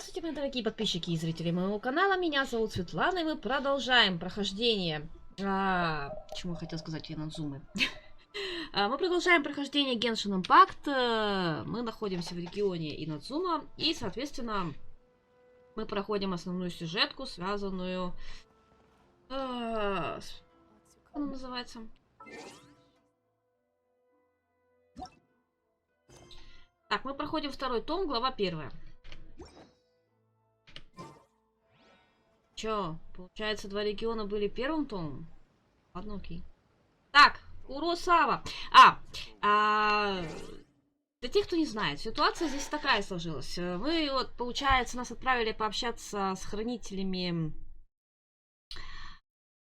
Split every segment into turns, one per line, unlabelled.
Здравствуйте, мои дорогие подписчики и зрители моего канала. Меня зовут Светлана, и мы продолжаем прохождение... Чему я хотел сказать, Инадзумы? Мы продолжаем прохождение Genshin Impact. Мы находимся в регионе Инадзума, и, соответственно, мы проходим основную сюжетку, связанную... Как она называется? Так, мы проходим второй том, глава 1. Чё, получается, два региона были первым томом? Ладно, окей. Так, Уросава. Для тех, кто не знает, ситуация здесь такая сложилась. Мы, вот, получается, нас отправили пообщаться с хранителями,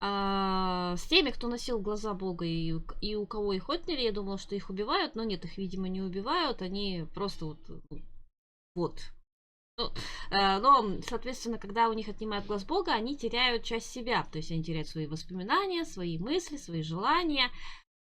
с теми, кто носил глаза Бога, и у кого их отняли. Я думала, что их убивают, но нет, их, видимо, не убивают. Они просто вот. Но, соответственно, когда у них отнимают глаз Бога, они теряют часть себя. То есть они теряют свои воспоминания, свои мысли, свои желания.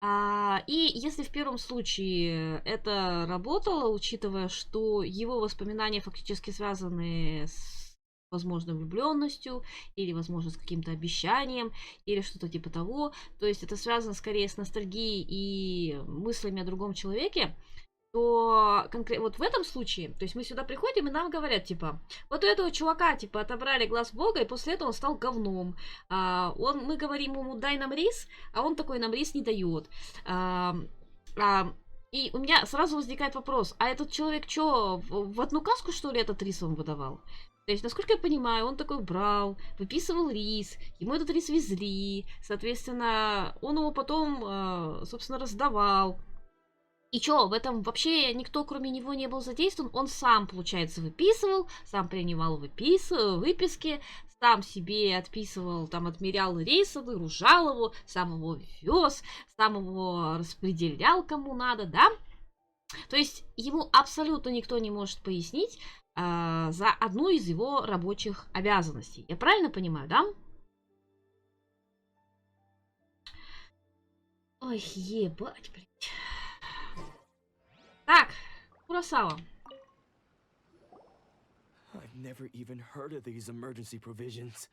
И если в первом случае это работало, учитывая, что его воспоминания фактически связаны с, возможно, влюбленностью, или, возможно, с каким-то обещанием, или что-то типа того, то есть это связано скорее с ностальгией и мыслями о другом человеке, то вот в этом случае, то есть мы сюда приходим, и нам говорят, типа, вот у этого чувака, типа, отобрали глаз Бога, и после этого он стал говном. Мы говорим ему, дай нам рис, а он такой, нам рис не дает. И у меня сразу возникает вопрос, а этот человек что, в одну каску, что ли, этот рис он выдавал? То есть, насколько я понимаю, он такой брал, выписывал рис, ему этот рис везли, соответственно, он его потом, собственно, раздавал. И чё, в этом вообще никто, кроме него, не был задействован. Он сам, получается, выписывал, сам принимал выписки, сам себе отписывал, там, отмерял рейс, выгружал его, сам его вез, сам его распределял кому надо, да? То есть ему абсолютно никто не может пояснить за одну из его рабочих обязанностей. Я правильно понимаю, да? Ой, ебать, блядь. Так, Урасава.
I've never even heard of these emergency provisions.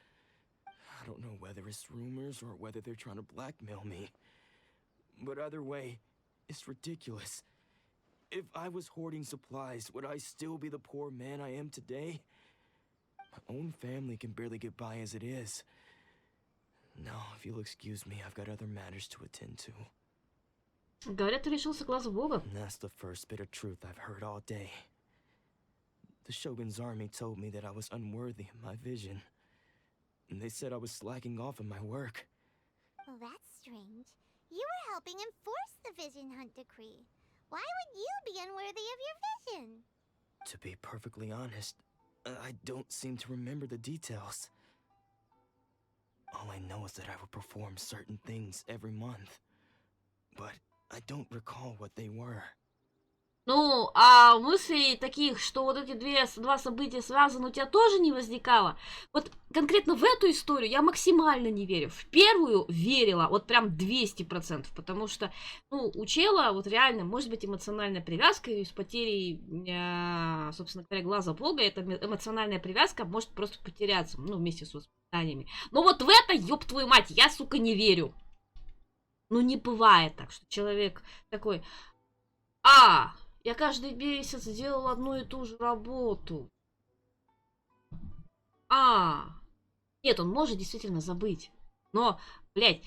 I don't know whether it's rumors or whether they're trying to blackmail me. But either way, it's ridiculous. If I was hoarding supplies, would I still be the poor man I am today? My own family can barely get by as it is. Now, if you'll excuse me, I've got other matters to attend to.
Говорят, ты лишился глаза Бога.
And that's the first bit of truth I've heard all day. The Shogun's army told me that I was unworthy of my vision. And they said I was slacking off in my work.
Well, that's strange. You were helping enforce the Vision Hunt Decree. Why would you be unworthy of your vision?
To be perfectly honest, I don't seem to remember the details. All I know is that I would perform certain things every month. But I don't recall what they were.
Ну, а мыслей таких, что вот эти два события связаны, у тебя тоже не возникало? Вот конкретно в эту историю я максимально не верю. В первую верила, вот прям 200%, потому что, ну, у чела вот реально может быть эмоциональная привязка, и с потерей, собственно говоря, глаза Бога, эта эмоциональная привязка может просто потеряться, ну, вместе с воспоминаниями. Но вот в это, ёб твою мать, я, сука, не верю. Ну, не бывает так, что человек такой, я каждый месяц делал одну и ту же работу. Нет, он может действительно забыть. Но, блядь,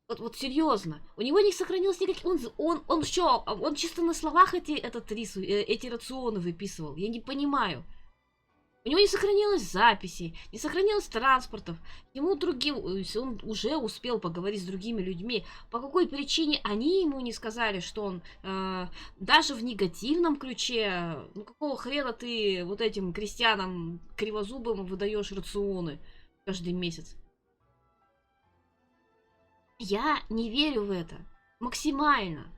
вот серьезно, у него не сохранилось никаких... Он чисто на словах эти рационы выписывал. Я не понимаю. У него не сохранилось записей, не сохранилось транспортов. Он уже успел поговорить с другими людьми. По какой причине они ему не сказали, что он даже в негативном ключе, ну какого хрена ты вот этим крестьянам кривозубым выдаешь рационы каждый месяц? Я не верю в это. Максимально.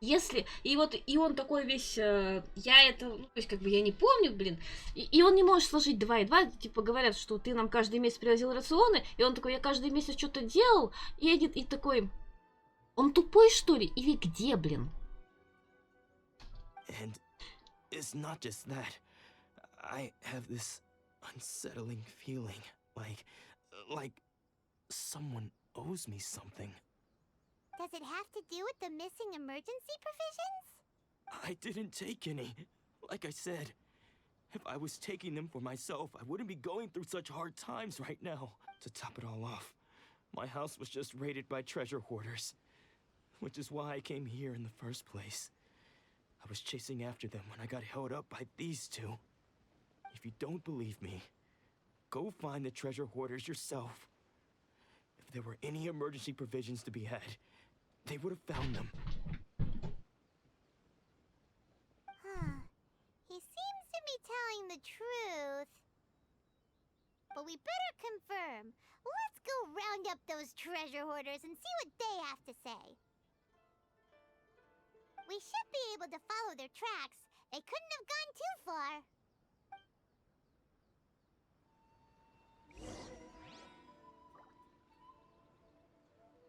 И он такой весь, я это, ну, то есть, как бы, я не помню, блин, и он не может сложить 2 и 2, типа, говорят, что ты нам каждый месяц привозил рационы, и он такой, я каждый месяц что-то делал, и такой, он тупой, что ли, или где, блин?
And it's not just that. I have this unsettling feeling, like someone owes me something.
Does it have to do with the missing emergency provisions?
I didn't take any. Like I said, if I was taking them for myself, I wouldn't be going through such hard times right now. To top it all off, my house was just raided by treasure hoarders, which is why I came here in the first place. I was chasing after them when I got held up by these two. If you don't believe me, go find the treasure hoarders yourself. If there were any emergency provisions to be had, they would have found them.
Huh. He seems to be telling the truth. But we better confirm. Let's go round up those treasure hoarders and see what they have to say. We should be able to follow their tracks. They couldn't have gone too far.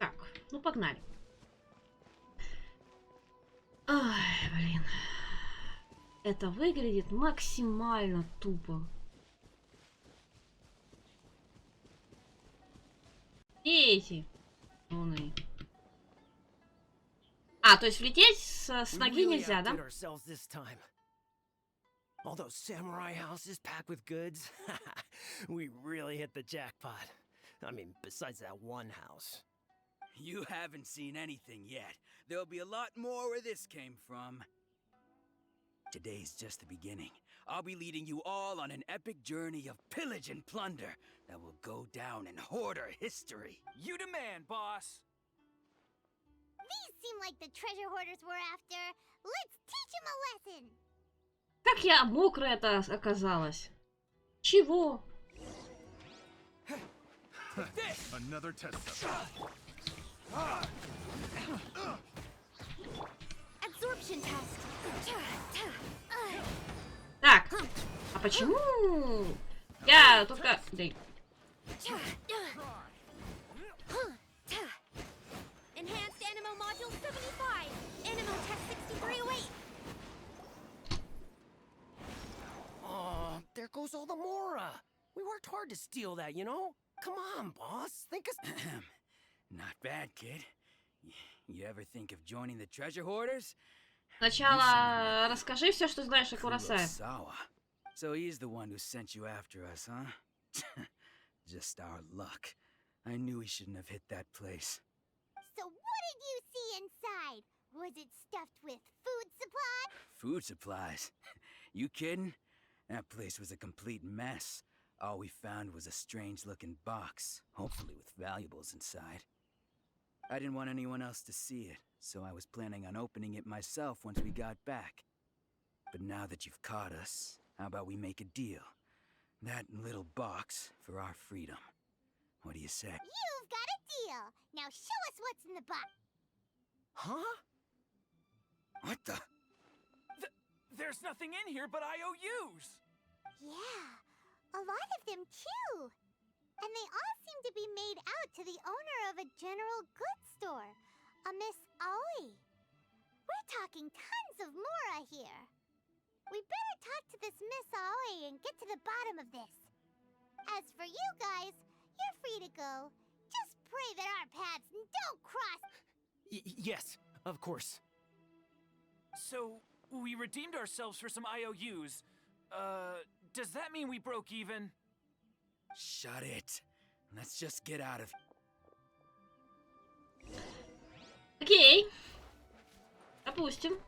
Так, ну погнали. Ай, блин. Это выглядит максимально тупо. И эти. А, то есть влететь с ноги нельзя, да?
All those samurai houses packed with goods. We really hit the jackpot. I mean, besides that one house.
You haven't seen anything yet. There'll be a lot more where this came from. Today's just the beginning. I'll be leading you all on an epic journey of pillage and plunder that will go down in hoarder history.
You demand, boss!
These seem like the treasure hoarders we're after. Let's teach them a lesson.
Как я мокрая-то оказалась? Чего?
Another test.
Absorption test.
Так, а почему? Я только... Дай.
Enhanced Animo Module 75. Animo Test 6308.
Oh, there goes all the Mora. We worked hard to steal that, you know? Come on, boss. Think us.
Not bad, kid. You ever think of joining the treasure hoarders?
Сначала расскажи все, что знаешь о Куросае.
Kurosawa. So he's the one who sent you after us, huh? Just our luck. I knew he shouldn't have hit that place.
So what did you see inside? Was it stuffed with food supply?
Food supplies? You kidding? That place was a complete mess. All we found was a strange-looking box, hopefully with valuables inside. I didn't want anyone else to see it, so I was planning on opening it myself once we got back. But now that you've caught us, how about we make a deal? That little box for our freedom. What do you say?
You've got a deal. Now show us what's in the box.
Huh?
What the?
There's nothing in here but IOUs!
Yeah, a lot of them too. And they all seem to be made out to the owner of a general goods store, a Miss Aoi. We're talking tons of Mora here. We better talk to this Miss Aoi and get to the bottom of this. As for you guys, you're free to go. Just pray that our paths don't cross.
Yes, of course.
So, we redeemed ourselves for some IOUs. Does that mean we broke even?
Shut it. Let's just get out of here.
Окей. Допустим.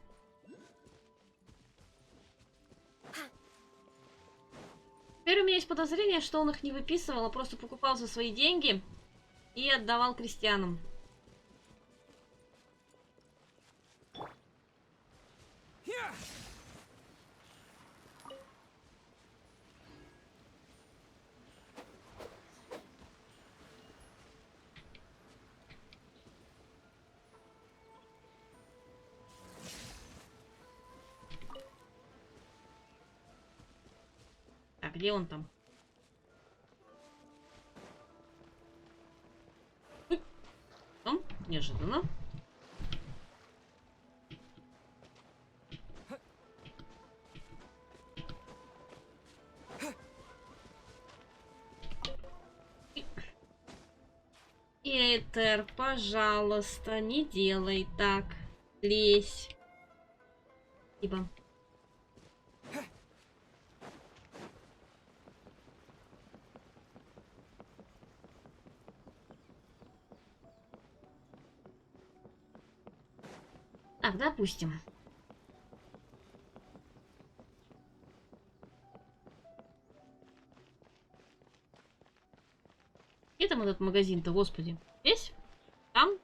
Теперь у меня есть подозрение, что он их не выписывал, а просто покупал за свои деньги и отдавал крестьянам. А где он там? Неожиданно. Этер, пожалуйста, не делай так. Лезь. Спасибо. Так, допустим. Где там этот магазин-то, господи? Здесь? Там?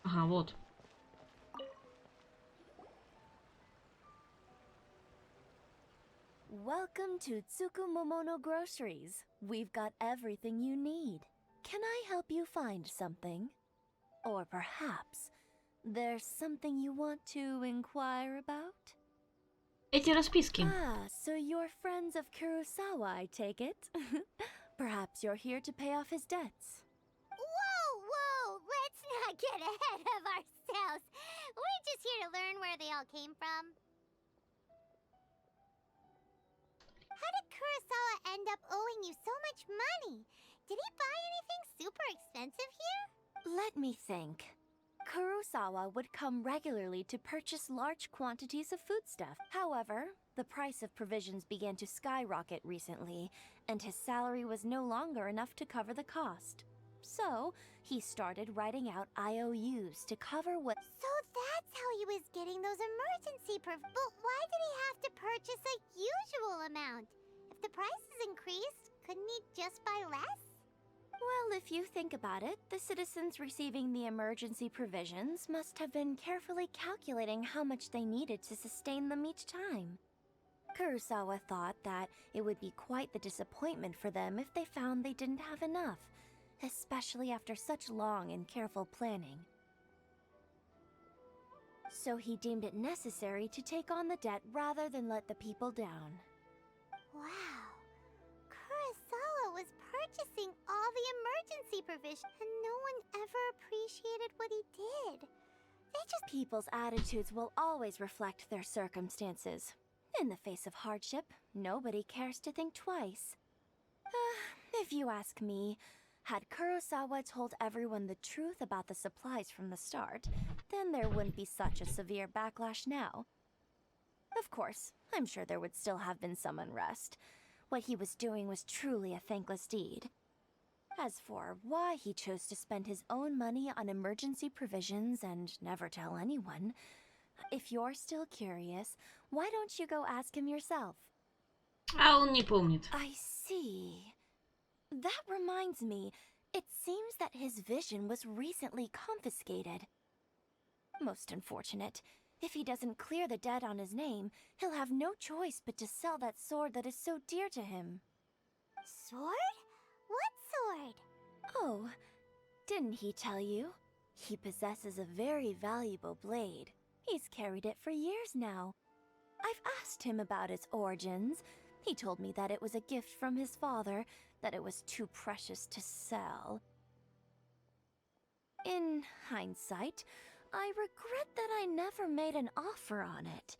Ага, вот.
Welcome to Tsukumomono Groceries. We've got everything you need. Can I help you find something? Or perhaps there's something you want to inquire about?
Эти расписки.
Ah, so you're friends of Kurosawa, I take it? Perhaps you're here to pay off his debts.
Whoa! Let's not get ahead of ourselves. We're just here to learn where they all came from. How did Kurosawa end up owing you so much money? Did he buy anything super expensive here?
Let me think. Kurosawa would come regularly to purchase large quantities of foodstuff. However, the price of provisions began to skyrocket recently, and his salary was no longer enough to cover the cost. So, he started writing out IOUs to cover what...
So that's how he was getting those emergency But why did he have to purchase a usual amount? If the prices increased, couldn't he just buy less?
Well, if you think about it, the citizens receiving the emergency provisions must have been carefully calculating how much they needed to sustain them each time. Kurosawa thought that it would be quite the disappointment for them if they found they didn't have enough, especially after such long and careful planning. So he deemed it necessary to take on the debt rather than let the people down.
Wow. Kurosawa was purchasing all the emergency provisions, and no one ever appreciated what he did. They just...
People's attitudes will always reflect their circumstances. In the face of hardship, nobody cares to think twice. If you ask me, had Kurosawa told everyone the truth about the supplies from the start, then there wouldn't be such a severe backlash now. Of course, I'm sure there would still have been some unrest. What he was doing was truly a thankless deed. As for why he chose to spend his own money on emergency provisions and never tell anyone, if you're still curious, why don't you go ask him yourself?
А он не помнит.
I see. That reminds me, it seems that his vision was recently confiscated. Most unfortunate. If he doesn't clear the debt on his name, he'll have no choice but to sell that sword that is so dear to him.
Sword? What sword?
Oh, didn't he tell you? He possesses a very valuable blade. He's carried it for years now. I've asked him about its origins. He told me that it was a gift from his father, that it was too precious to sell. In hindsight, I regret that I never made an offer on it.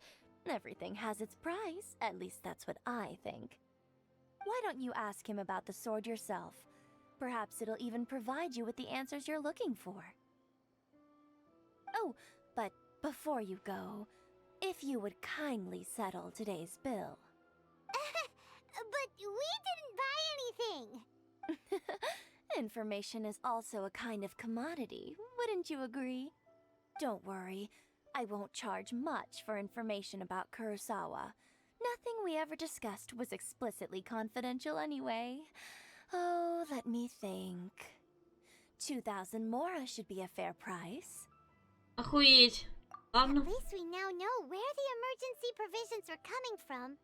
Everything has its price, at least that's what I think. Why don't you ask him about the sword yourself? Perhaps it'll even provide you with the answers you're looking for. Oh, but before you go, if you would kindly settle today's bill.
But we didn't buy anything!
Information is also a kind of commodity, wouldn't you agree? Don't worry, I won't charge much for information about Kurosawa. Nothing we ever discussed was explicitly confidential anyway. Oh, let me think. 2,000 mora should be a fair price.
Охуеть. Ладно.
At least we now know where the emergency provisions are coming from.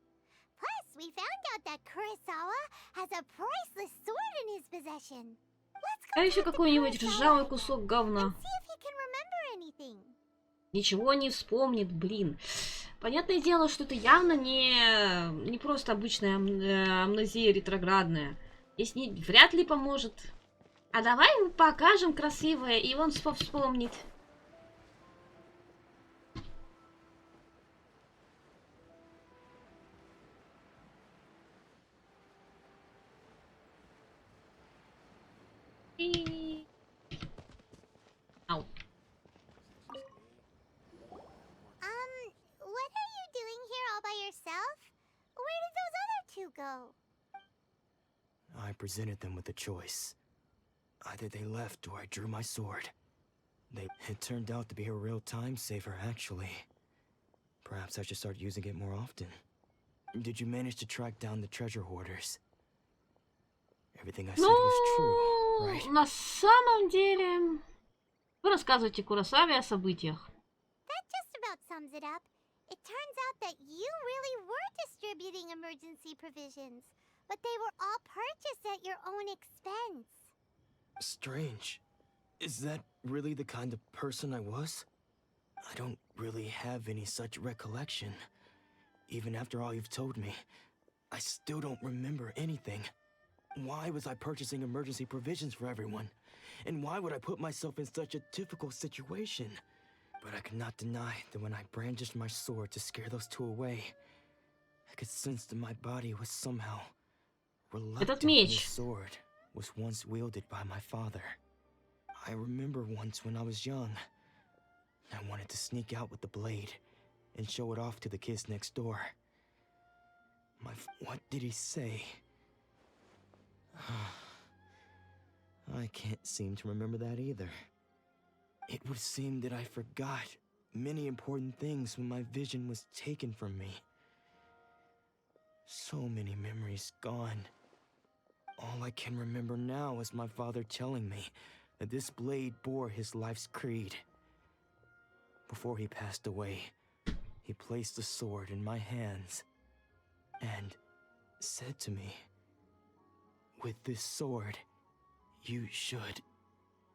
Plus, we found out that Kurosawa has a priceless sword in his possession. Let's
А
go
еще
talk to
какой-нибудь
Kurosawa
ржавый кусок
and
говна.
see if he can remember anything.
Ничего не вспомнит, блин. Понятное дело, что это явно не просто обычная амнезия ретроградная. Здесь вряд ли поможет. А давай ему покажем красивое, и он вспомнит. И... Ау.
What are you doing here all by yourself? Where did those other two go?
I presented them with a choice. Either they left or I drew my sword. It turned out to be a real time saver, actually. Perhaps I should start using it more often. Did you manage to track down the treasure hoarders? Everything I said was true, right?
На самом деле... Вы рассказываете Куросаве о событиях.
That just about sums it up. It turns out that you really were distributing emergency provisions, but they were all purchased at your own expense.
Strange. Is that really the kind of person I was? I don't really have any such recollection. Even after all you've told me, I still don't remember anything. Why was I purchasing emergency provisions for everyone? And why would I put myself in such a difficult situation? But I could not deny that when I brandished my sword to scare those two away, I could sense that my body was somehow reluctant. This sword was once wielded by my father. I remember once when I was young, I wanted to sneak out with the blade and show it off to the kids next door. What did he say? I can't seem to remember that either. It would seem that I forgot many important things when my vision was taken from me. So many memories gone. All I can remember now is my father telling me that this blade bore his life's creed. Before he passed away, he placed the sword in my hands and said to me, "With this sword, you should..."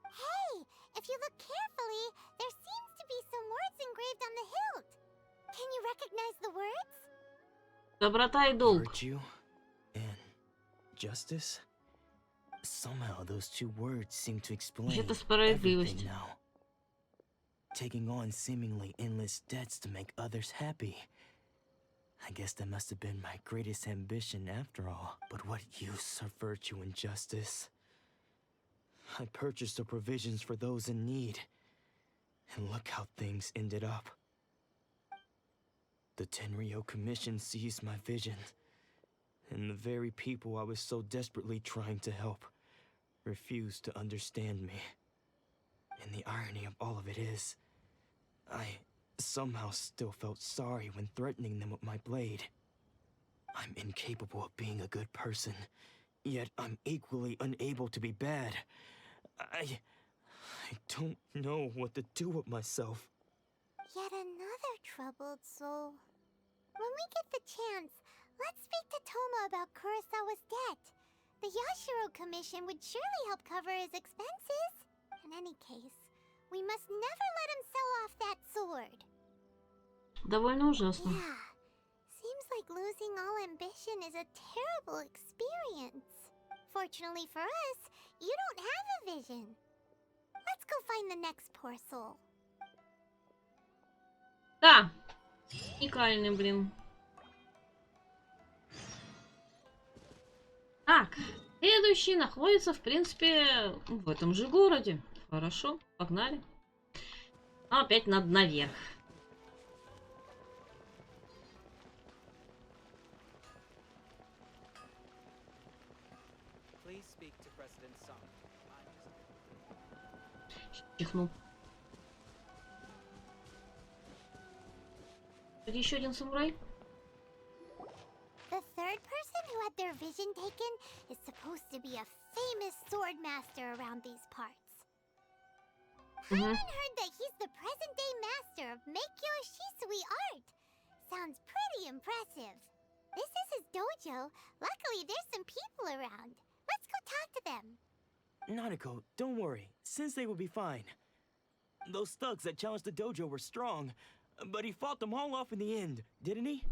Hey, if you look carefully, there seems to be some words engraved on the hilt. Can you recognize the words?
Доброта и долг.
Virtue and justice? Somehow those two words seem to explain
Это справедливость.
everything now. Taking on seemingly endless debts to make others happy. I guess that must have been my greatest ambition after all. But what use are virtue and justice? I purchased the provisions for those in need. And look how things ended up. The Tenryo Commission seized my vision. And the very people I was so desperately trying to help refused to understand me. And the irony of all of it is, I somehow still felt sorry when threatening them with my blade. I'm incapable of being a good person, yet I'm equally unable to be bad. I don't know what to do with myself.
Yet another troubled soul. When we get the chance, let's speak to Toma about Kurosawa's debt. The Yashiro Commission would surely help cover his expenses. In any case, we must never let him sell off that sword.
Довольно ужасно.
Yeah, seems like losing all ambition is a terrible experience. Fortunately for us, you don't have a vision. Let's go find the next poor soul.
Да. Уникальный, блин. Так, следующий находится, в принципе, в этом же городе. Хорошо, погнали. Но опять надо наверх. Чихнул. Тут еще один самурай.
The third person who had their vision taken is supposed to be a famous sword master around these parts. I even heard that he's the present-day master of Meikyo Shisui art. Sounds pretty impressive. This is his dojo. Luckily, there's some people around. Let's go talk to them.
Nanako, don't worry. Sensei will be fine. Those thugs that challenged the dojo were strong, but he fought them all off in the end, didn't he?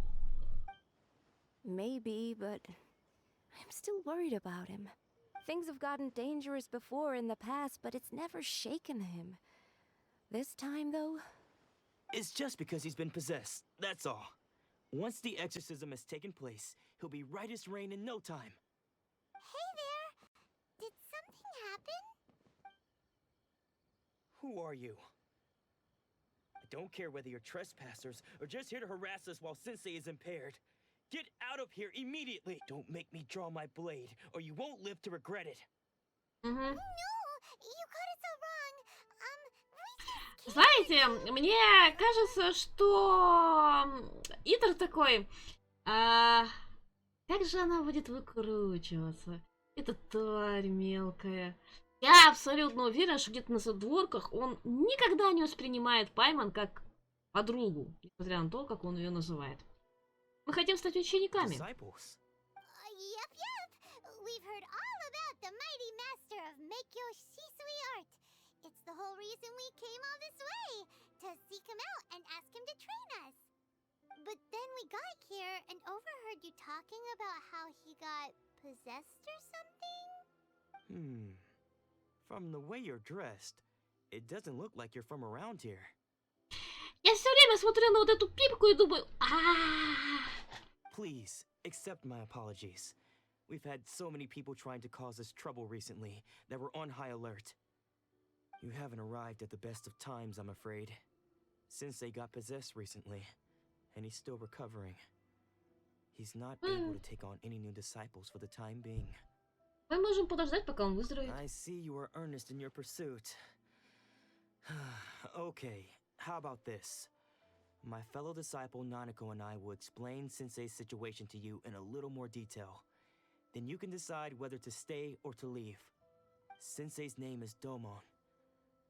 Maybe, but I'm still worried about him. Things have gotten dangerous before in the past, but it's never shaken him. This time, though...
It's just because he's been possessed, that's all. Once the exorcism has taken place, he'll be right as rain in no time.
Hey there! Did something happen?
Who are you? I don't care whether you're trespassers or just here to harass us while Sensei is impaired. Get out of here immediately! Don't make me draw my blade, or you won't live to regret it.
Мгм.
No, you got it so wrong. We just
Знаете, мне кажется, что Итер такой, как же она будет выкручиваться? Эта тварь мелкая. Я абсолютно уверена, что где-то на задворках он никогда не воспринимает Пайман как подругу, несмотря на то, как он ее называет. Мы хотим стать учениками.
Disciples?
Yep, yep. We've heard all about the mighty master of Meikyo Shisui art. It's the whole reason we came all this way, to seek him out and ask him to train us. But then we got here and overheard you talking about how he got possessed or something.
From the way you're dressed, it doesn't look like you're from around here.
Я все время смотрю на вот эту пипку и думаю,
Please, accept my apologies. We've had so many people trying to cause us trouble recently that we're on high alert. You haven't arrived at the best of times, I'm afraid. Sensei got possessed recently, and he's still recovering. He's not able to take on any new disciples for the time being.
мы можем подождать, пока он выздоровеет.
I see you are earnest in your pursuit. Okay, how about this? My fellow disciple Nanako and I will explain Sensei's situation to you in a little more detail. Then you can decide whether to stay or to leave. Sensei's name is Domon,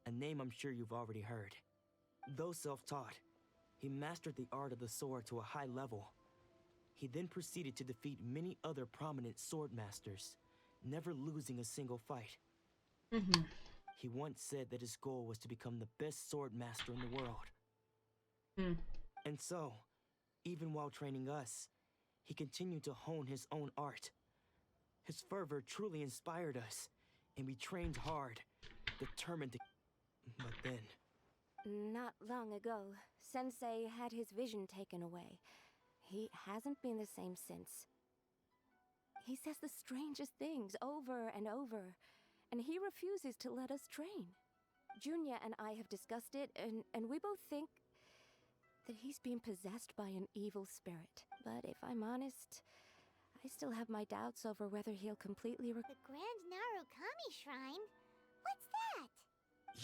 a name I'm sure you've already heard. Though self-taught, he mastered the art of the sword to a high level. He then proceeded to defeat many other prominent sword masters, never losing a single fight.
Мгм.
He once said that his goal was to become the best sword master in the world.
М.
And so, even while training us, he continued to hone his own art. His fervor truly inspired us, and we trained hard, determined to... But then,
Not long ago, Sensei had his vision taken away. He hasn't been the same since. He says the strangest things over and over, and he refuses to let us train. Junya and I have discussed it, and we both think that he's being possessed by an evil spirit. But if I'm honest, I still have my doubts over whether he'll completely
The Grand Narukami Shrine? What's that?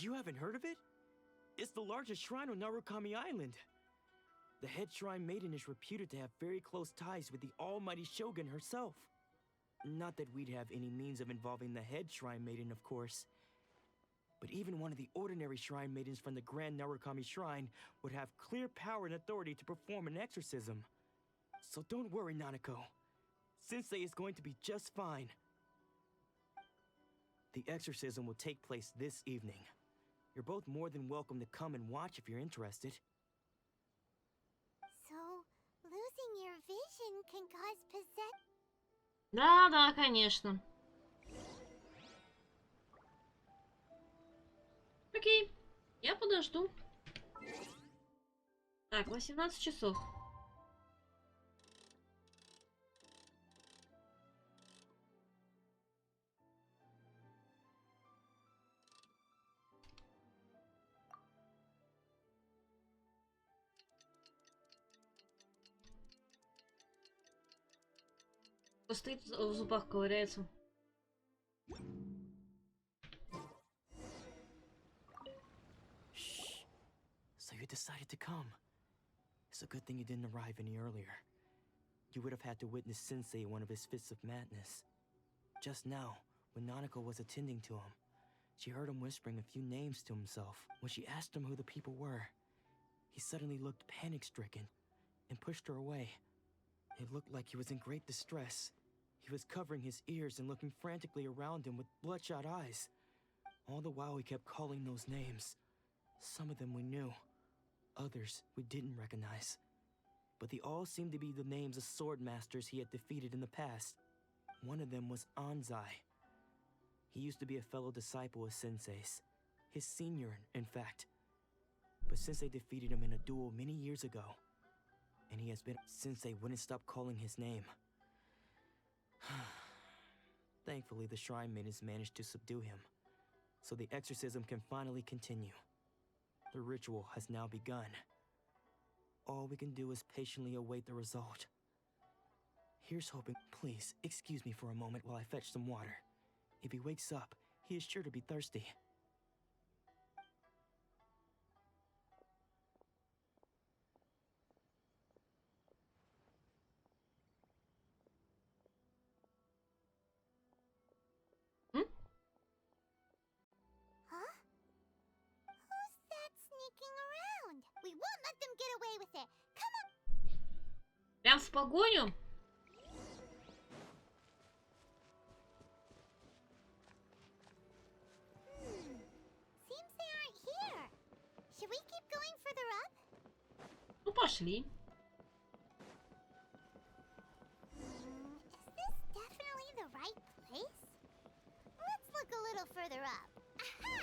you haven't heard of it? It's the largest shrine on Narukami Island. The head shrine maiden is reputed to have very close ties with the almighty Shogun herself. Not that we'd have any means of involving the head shrine maiden, of course. But even one of the ordinary shrine maidens from the Grand Narukami Shrine would have clear power and authority to perform an exorcism. So don't worry, Nanako. Sensei is going to be just fine. The exorcism will take place this evening. You're both more than welcome to come and watch if you're interested.
So, losing your vision can cause possession.
Да, конечно. Окей, я подожду. Так, 18 часов. Стоит в зубах ковыряется.
Shh. So you decided to come. It's a good thing you didn't arrive any earlier. You would have had to witness Sensei in one of his fits of madness. Just now, when Nanako was attending to him, she heard him whispering a few names to himself. When she asked him who the people were, he suddenly looked panic-stricken and pushed her away. It looked like he was in great distress. He was covering his ears and looking frantically around him with bloodshot eyes. All the while he kept calling those names. Some of them we knew, others we didn't recognize. But they all seemed to be the names of sword masters he had defeated in the past. One of them was Anzai. He used to be a fellow disciple of Sensei's, his senior, in fact. But Sensei defeated him in a duel many years ago, and he has been... Sensei wouldn't stop calling his name. Thankfully, the shrine maidens managed to subdue him. so the exorcism can finally continue. The ritual has now begun. All we can do is patiently await the result. Here's hoping. Please, excuse me for a moment while I fetch some water. If he wakes up, he is sure to be thirsty.
Huh? Who's that sneaking around? We won't let them get away with it. Come on.
Прям в погоню?
Seems they aren't here. Should we keep going further up?
Ну, пошли.
Is this definitely the right place? Let's look a little further up. Aha!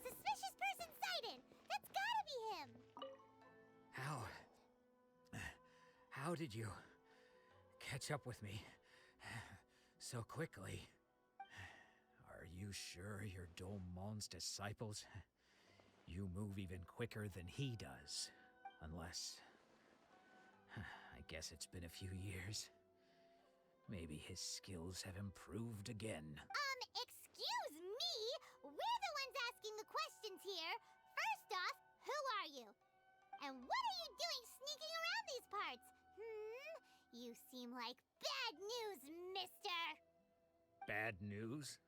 Suspicious person sighted! That's gotta be him!
How did you catch up with me so quickly? Are you sure you're Domon's disciples? You move even quicker than he does. Unless... I guess it's been a few years. Maybe his skills have improved again.
Excuse me? We're the ones asking the questions here. First off, who are you? And what are you doing sneaking around these parts? You seem like bad news, mister!
Bad news?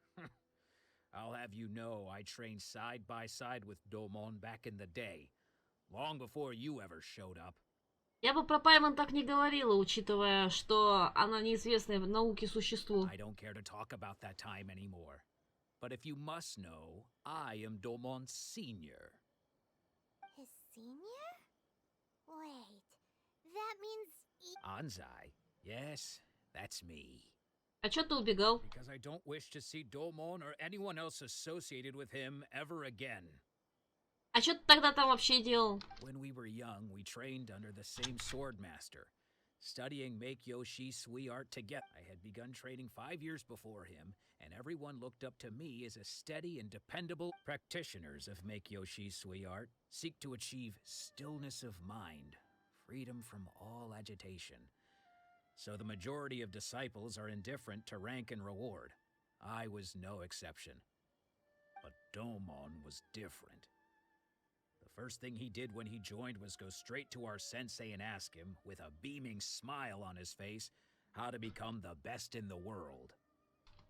I'll have you know I trained side by side with Domon back in the day. Long before you ever showed up.
Я бы про Паймон так не говорила, учитывая, что она неизвестное в науке существо.
I don't care to talk about that time anymore. But if you must know, I am Domon's senior.
His senior? Wait, that means...
Anzai? Yes, that's me.
А чё ты убегал?
Because I don't wish to see Domon or anyone else associated with him ever again.
А чё ты тогда там вообще делал?
When we were young, we trained under the same sword master, studying Make-Yoshi Sui art together. I had begun training 5 years before him, and everyone looked up to me as a steady and dependable. Practitioners of Make-Yoshi Sui art seek to achieve stillness of mind, freedom from all agitation. So the majority of disciples are indifferent to rank and reward. I was no exception. But Domon was different. The first thing he did when he joined was go straight to our sensei and ask him, with a beaming smile on his face, how to become the best in the world.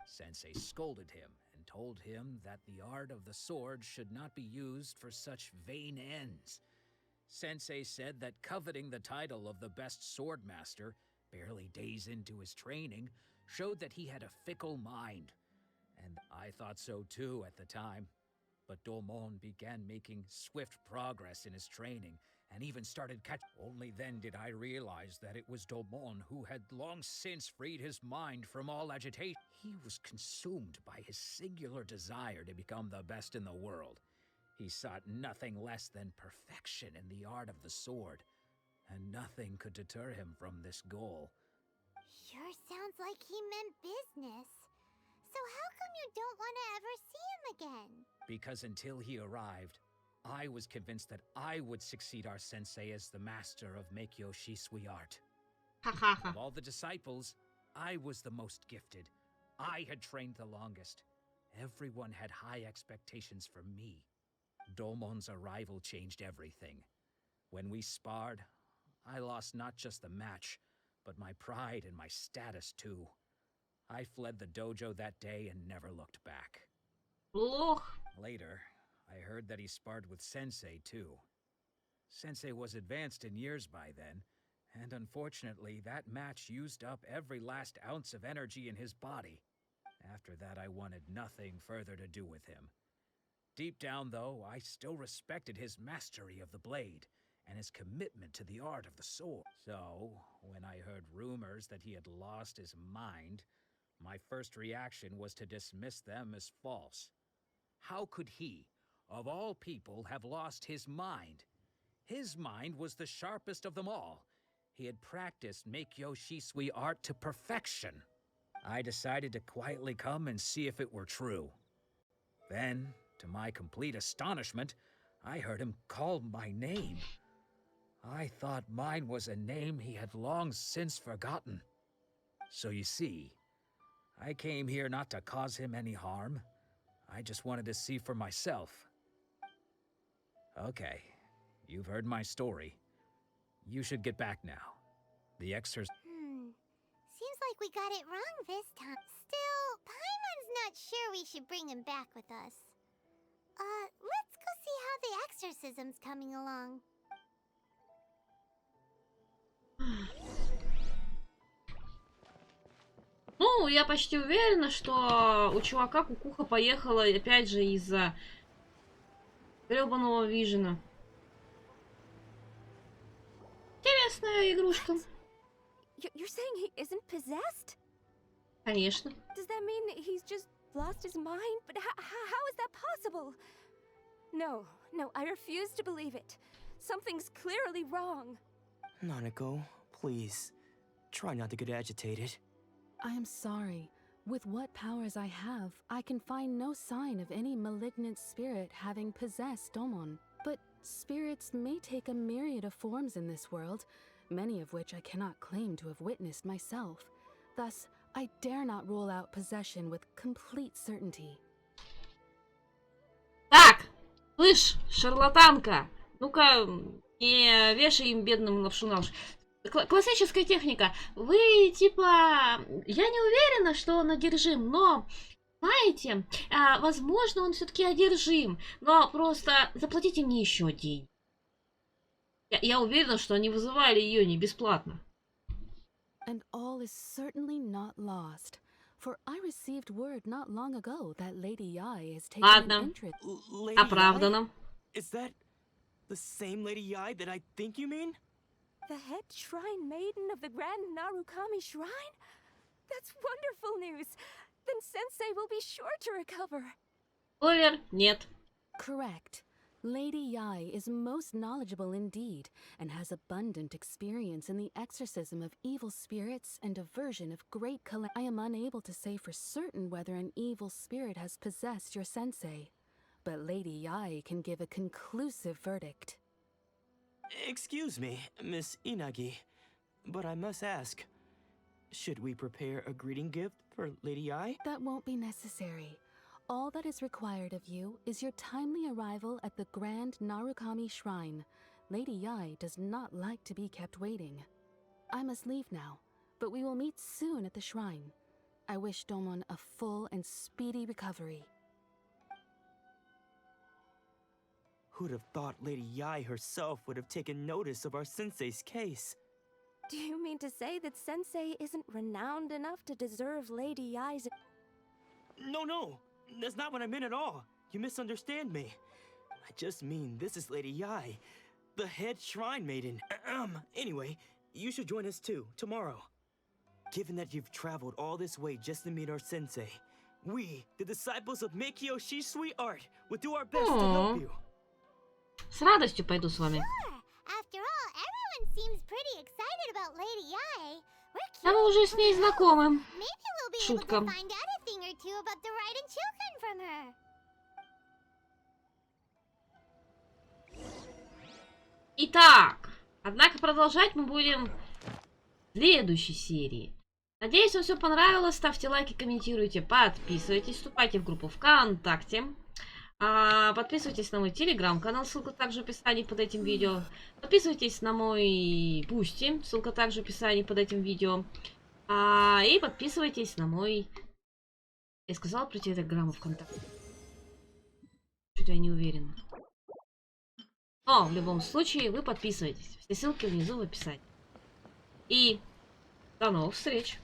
Sensei scolded him and told him that the art of the sword should not be used for such vain ends. Sensei said that coveting the title of the best sword master, barely days into his training, showed that he had a fickle mind. And I thought so too at the time. But Domon began making swift progress in his training, and even started Only then did I realize that it was Domon who had long since freed his mind from all agitation. He was consumed by his singular desire to become the best in the world. He sought nothing less than perfection in the art of the sword, and nothing could deter him from this goal.
Sure sounds like he meant business. So how come you don't want to ever see him again?
Because until he arrived, I was convinced that I would succeed our sensei as the master of Make-Yoshi Sui art.
Ха-ха-ха.
Of all the disciples, I was the most gifted. I had trained the longest. Everyone had high expectations for me. Domon's arrival changed everything. When we sparred, I lost not just the match, but my pride and my status too. I fled the dojo that day and never looked back.
Лох.
Later, I heard that he sparred with Sensei too. Sensei was advanced in years by then, and unfortunately that match used up every last ounce of energy in his body. After that, I wanted nothing further to do with him. Deep down, though, I still respected his mastery of the blade and his commitment to the art of the sword. So, when I heard rumors that he had lost his mind, my first reaction was to dismiss them as false. How could he, of all people, have lost his mind? His mind was the sharpest of them all. He had practiced Make-Yoshi Sui art to perfection. I decided to quietly come and see if it were true. Then, To my complete astonishment, I heard him call my name. I thought mine was a name he had long since forgotten. So you see, I came here not to cause him any harm. I just wanted to see for myself. Okay, you've heard my story. You should get back now. The exorcist...
Seems like we got it wrong this time. Still, Paimon's not sure we should bring him back with us. Let's go see how the exorcism's coming along.
Ну, я почти уверена, что у чувака кукуха поехала, опять же, из-за гребаного Вижена. Интересная игрушка.
You're saying he isn't possessed?
Конечно.
Does that mean he's just lost his mind? But how is that possible? No, I refuse to believe it. Something's clearly wrong.
Nanako, please. Try not to get agitated.
I am sorry. With what powers I have, I can find no sign of any malignant spirit having possessed Domon. But spirits may take a myriad of forms in this world, many of which I cannot claim to have witnessed myself. Thus, I dare not rule out possession with complete certainty.
Так, слышь, шарлатанка, ну-ка, не вешай им бедным лапшу на уши. Классическая техника. Вы, типа, я не уверена, что он одержим, но, знаете, возможно, он все-таки одержим, но просто заплатите мне еще деньги. Я уверена, что они вызывали ее не бесплатно.
And all is certainly not lost, for I received word not long ago that Lady Yai is taking an interest.
Оправдано.
Is that the same Lady Yai that I think you mean?
The head shrine maiden of the Grand Narukami Shrine? That's wonderful news. Then Sensei will be sure to recover.
Спойлер, нет.
Correct. Lady Yai is most knowledgeable indeed, and has abundant experience in the exorcism of evil spirits and aversion of great calamity. I am unable to say for certain whether an evil spirit has possessed your sensei, but Lady Yai can give a conclusive verdict.
Excuse me, Miss Inagi, but I must ask, should we prepare a greeting gift for Lady Yai?
That won't be necessary. All that is required of you is your timely arrival at the Grand Narukami Shrine. Lady Yai does not like to be kept waiting. I must leave now, but we will meet soon at the shrine. I wish Domon a full and speedy recovery.
Who'd have thought Lady Yai herself would have taken notice of our sensei's case?
Do you mean to say that Sensei isn't renowned enough to deserve Lady Yai's...
No, that's not what I meant at all. You misunderstand me. I just mean this is Lady Yai, the head shrine maiden. Anyway, you should join us too, tomorrow. Given that you've traveled all this way just to meet our sensei, we, the disciples of Meikyo Shisui Art, will do our best to help you.
С радостью пойду с вами.
After all, everyone seems pretty excited about Lady Yai.
Да мы уже с ней знакомы.
Maybe we'll be able
Шутка.
to find out a thing or two about the Raiden children from her.
Итак, однако продолжать мы будем в следующей серии. Надеюсь, вам все понравилось. Ставьте лайки, комментируйте, подписывайтесь, вступайте в группу ВКонтакте. Подписывайтесь на мой телеграм-канал, ссылка также в описании под этим видео. Подписывайтесь на мой Бусти, ссылка также в описании под этим видео. И подписывайтесь на мой... Я сказала про телеграм ВКонтакте. Что-то я не уверена. Но в любом случае вы подписывайтесь. Все ссылки внизу в описании. И до новых встреч!